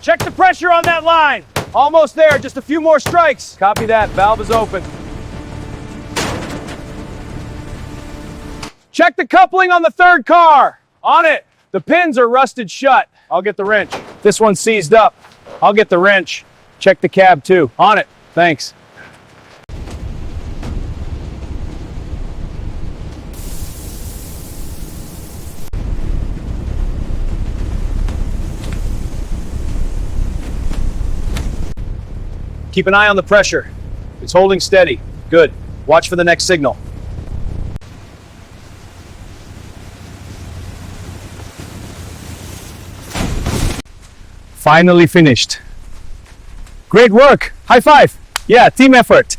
Check the pressure on that line. Almost there, just a few more strikes. Copy that, valve is open. Check the coupling on the third car. On it. The pins are rusted shut. I'll get the wrench. This one's seized up. I'll get the wrench. Check the cab too. On it. Thanks. Keep an eye on the pressure. It's holding steady. Good. Watch for the next signal. Finally finished. Great work. High five. Yeah, team effort.